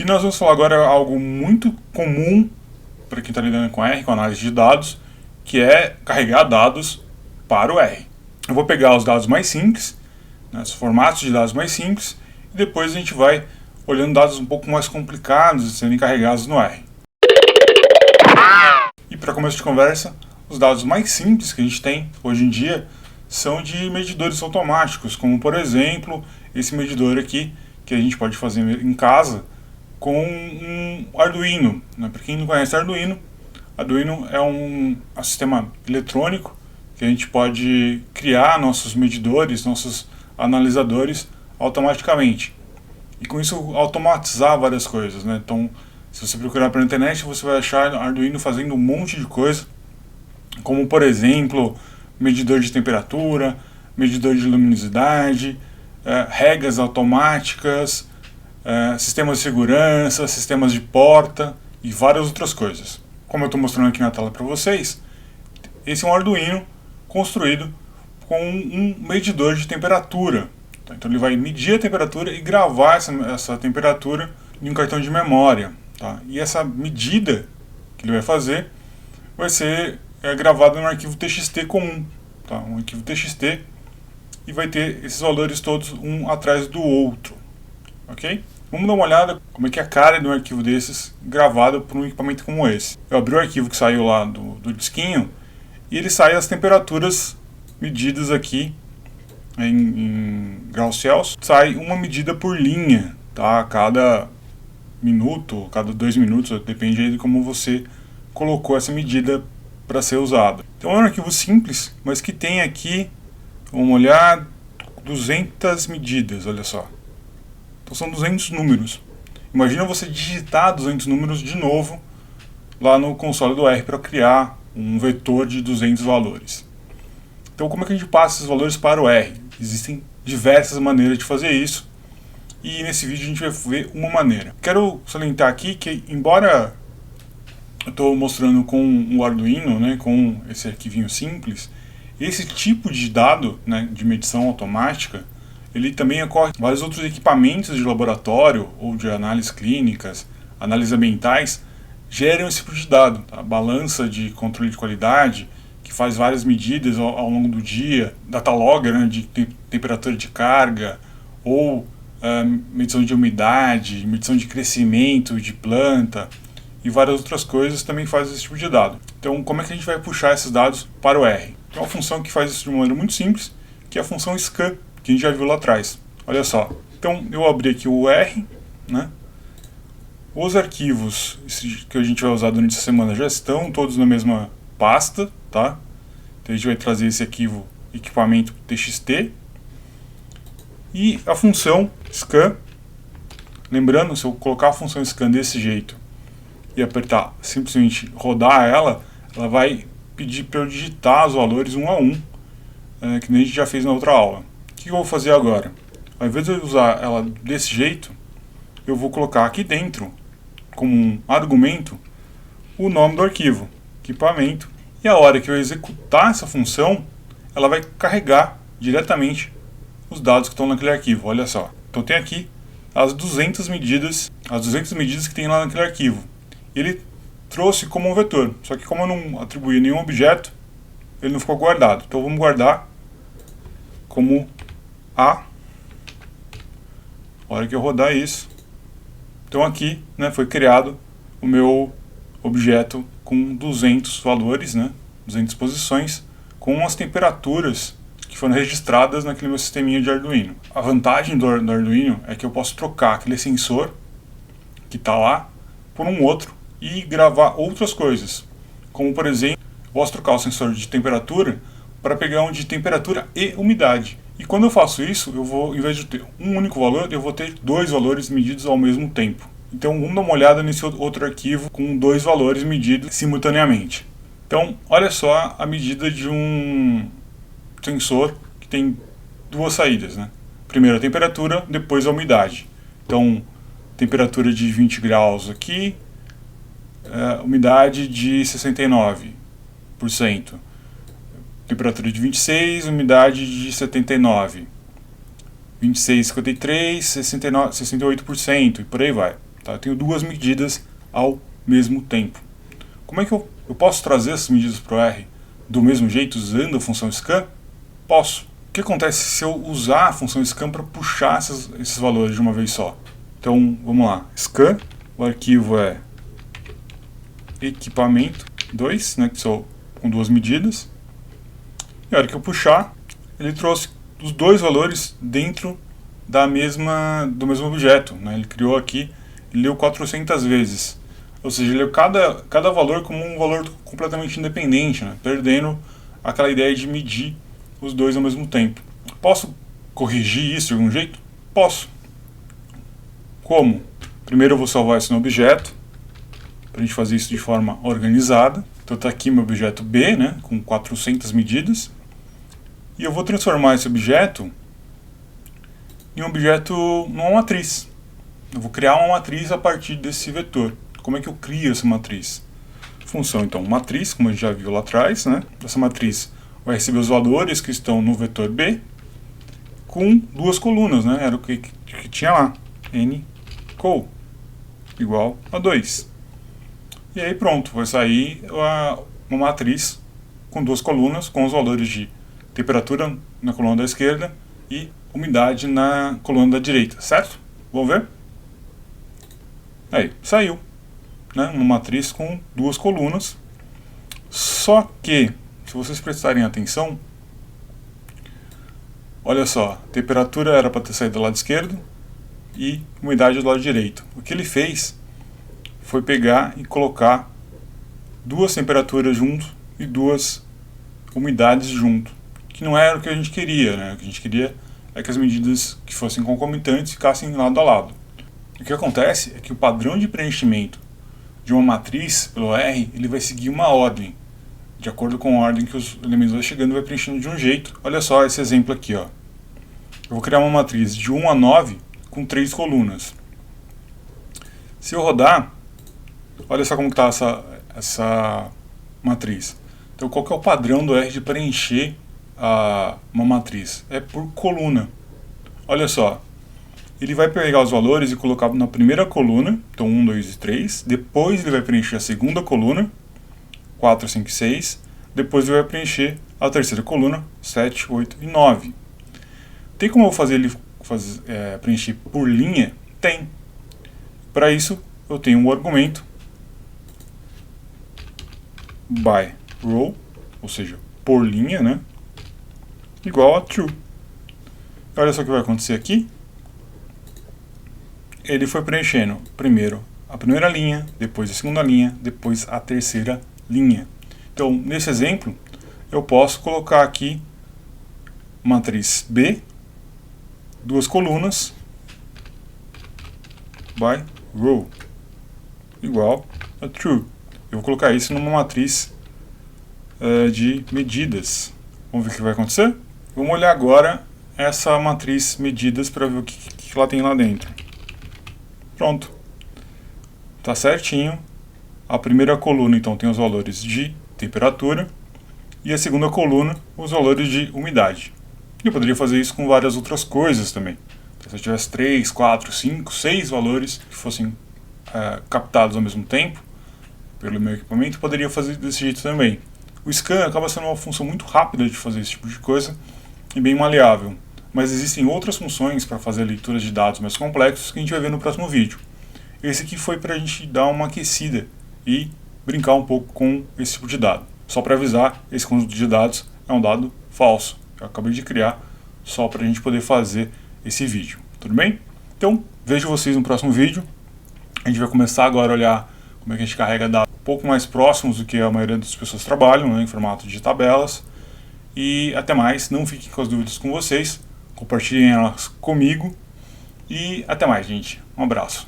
nós vamos falar agora algo muito comum para quem está lidando com R, com análise de dados, que é carregar dados para o R. Eu vou pegar os dados mais simples, né, os formatos de dados mais simples, e depois a gente vai olhando dados um pouco mais complicados de serem carregados no R. E para começo de conversa, os dados mais simples que a gente tem hoje em dia são de medidores automáticos, como por exemplo esse medidor aqui, que a gente pode fazer em casa com um Arduino. Né? Para quem não conhece Arduino é um sistema eletrônico que a gente pode criar nossos medidores, nossos analisadores automaticamente. E com isso automatizar várias coisas. Né? Então, se você procurar pela internet, você vai achar Arduino fazendo um monte de coisa, como por exemplo, medidor de temperatura, medidor de luminosidade, regras automáticas, sistemas de segurança, sistemas de porta e várias outras coisas. Como eu estou mostrando aqui na tela para vocês, esse é um Arduino construído com um medidor de temperatura. Então ele vai medir a temperatura e gravar essa temperatura em um cartão de memória. Tá? E essa medida que ele vai fazer vai ser gravada no arquivo TXT comum. Tá? Um arquivo TXT, e vai ter esses valores todos um atrás do outro. Ok? Vamos dar uma olhada como é que é a cara de um arquivo desses gravado por um equipamento como esse. Eu abri o arquivo que saiu lá do disquinho e ele sai as temperaturas medidas aqui em graus Celsius. Sai uma medida por linha, tá? Cada minuto, cada 2 minutos, depende aí de como você colocou essa medida para ser usada. Então é um arquivo simples, mas que tem aqui, vamos olhar, 200 medidas, olha só. Então são 200 números. Imagina você digitar 200 números de novo lá no console do R para criar um vetor de 200 valores. Então como é que a gente passa esses valores para o R? Existem diversas maneiras de fazer isso, e nesse vídeo a gente vai ver uma maneira. Quero salientar aqui que, embora eu estou mostrando com o Arduino, né, com esse arquivinho simples, esse tipo de dado, né, de medição automática, ele também ocorre em vários outros equipamentos de laboratório ou de análises clínicas, análises ambientais, geram esse tipo de dado. A balança de controle de qualidade, que faz várias medidas ao longo do dia, datalogger, né, de temperatura de carga, ou medição de umidade, medição de crescimento de planta, e várias outras coisas também faz esse tipo de dado. Então, como é que a gente vai puxar esses dados para o R? Tem uma função que faz isso de uma maneira muito simples, que é a função scan, que a gente já viu lá atrás. Olha só. Então, eu abri aqui o R, né? Os arquivos que a gente vai usar durante essa semana já estão todos na mesma pasta, tá? Então, a gente vai trazer esse arquivo equipamento txt e a função scan. Lembrando, se eu colocar a função scan desse jeito e apertar simplesmente rodar ela vai pedir para eu digitar os valores um a um, que nem a gente já fez na outra aula. O que eu vou fazer agora? Ao invés de eu usar ela desse jeito, eu vou colocar aqui dentro, como um argumento, o nome do arquivo, equipamento, e a hora que eu executar essa função, ela vai carregar diretamente os dados que estão naquele arquivo. Olha só. Então tem aqui as 200 medidas que tem lá naquele arquivo. Ele trouxe como um vetor, só que como eu não atribuí nenhum objeto, ele não ficou guardado. Então vamos guardar como A. A hora que eu rodar isso, então aqui, né, foi criado o meu objeto com 200 valores, né, 200 posições, com as temperaturas que foram registradas naquele meu sisteminha de Arduino. A vantagem do Arduino é que eu posso trocar aquele sensor que está lá por um outro e gravar outras coisas, como por exemplo, posso trocar o sensor de temperatura para pegar um de temperatura e umidade. E quando eu faço isso, eu vou, em vez de ter um único valor, eu vou ter 2 valores medidos ao mesmo tempo. Então vamos dar uma olhada nesse outro arquivo com 2 valores medidos simultaneamente. Então olha só a medida de um sensor que tem 2 saídas, né? Primeiro a temperatura, depois a umidade. Então temperatura de 20 graus aqui, umidade de 69%. Temperatura de 26, umidade de 79%. 26, 53, 69, 68% e por aí vai. Tá? Eu tenho duas medidas ao mesmo tempo. Como é que eu posso trazer essas medidas para o R do mesmo jeito usando a função scan? Posso. O que acontece se eu usar a função scan para puxar esses valores de uma vez só? Então, vamos lá. Scan, o arquivo é equipamento 2, né, que são com duas medidas. E a hora que eu puxar, ele trouxe os dois valores dentro do mesmo objeto. Né? Ele criou aqui, ele leu 400 vezes. Ou seja, ele leu cada valor como um valor completamente independente, né? Perdendo aquela ideia de medir os dois ao mesmo tempo. Posso corrigir isso de algum jeito? Posso. Como? Primeiro eu vou salvar isso no objeto, para a gente fazer isso de forma organizada. Então está aqui meu objeto B, né, com 400 medidas. E eu vou transformar esse objeto em um objeto numa matriz. Eu vou criar uma matriz a partir desse vetor. Como é que eu crio essa matriz? Função, então, matriz, como a gente já viu lá atrás, né? Essa matriz vai receber os valores que estão no vetor B com duas colunas, né? Era o que tinha lá. NCO igual a 2. E aí pronto, vai sair uma matriz com duas colunas, com os valores de temperatura na coluna da esquerda e umidade na coluna da direita, certo? Vamos ver? Aí, saiu, né? Uma matriz com duas colunas. Só que, se vocês prestarem atenção, olha só, temperatura era para ter saído do lado esquerdo e umidade do lado direito. O que ele fez foi pegar e colocar duas temperaturas junto e duas umidades junto, que não era o que a gente queria, né? O que a gente queria é que as medidas que fossem concomitantes ficassem lado a lado. O que acontece é que o padrão de preenchimento de uma matriz pelo R, ele vai seguir uma ordem. De acordo com a ordem que os elementos vão chegando, vai preenchendo de um jeito. Olha só esse exemplo aqui, ó. Eu vou criar uma matriz de 1 a 9 com 3 colunas. Se eu rodar, olha só como está essa matriz. Então, qual que é o padrão do R de preencher uma matriz? É por coluna. Olha só. Ele vai pegar os valores e colocar na primeira coluna, então 1, 2 e 3. Depois ele vai preencher a segunda coluna, 4, 5 e 6. Depois ele vai preencher a terceira coluna, 7, 8 e 9. Tem como eu fazer ele preencher por linha? Tem. Para isso, eu tenho um argumento by row, ou seja, por linha, né? Igual a true. Olha só o que vai acontecer aqui. Ele foi preenchendo primeiro a primeira linha, depois a segunda linha, depois a terceira linha. Então, nesse exemplo, eu posso colocar aqui matriz B, duas colunas, by row, igual a true. Eu vou colocar isso numa matriz de medidas. Vamos ver o que vai acontecer? Vamos olhar agora essa matriz medidas para ver o que ela tem lá dentro. Pronto. Está certinho. A primeira coluna, então, tem os valores de temperatura. E a segunda coluna, os valores de umidade. Eu poderia fazer isso com várias outras coisas também. Se eu tivesse 3, 4, 5, 6 valores que fossem captados ao mesmo tempo, pelo meu equipamento, eu poderia fazer desse jeito também. O scan acaba sendo uma função muito rápida de fazer esse tipo de coisa e bem maleável. Mas existem outras funções para fazer leituras de dados mais complexos que a gente vai ver no próximo vídeo. Esse aqui foi para a gente dar uma aquecida e brincar um pouco com esse tipo de dado. Só para avisar, esse conjunto de dados é um dado falso. Eu acabei de criar só para a gente poder fazer esse vídeo. Tudo bem? Então, vejo vocês no próximo vídeo. A gente vai começar agora a olhar como é que a gente carrega dados um pouco mais próximos do que a maioria das pessoas trabalham, né, em formato de tabelas. E até mais, não fiquem com as dúvidas com vocês. Compartilhem elas comigo e até mais, gente. Um abraço.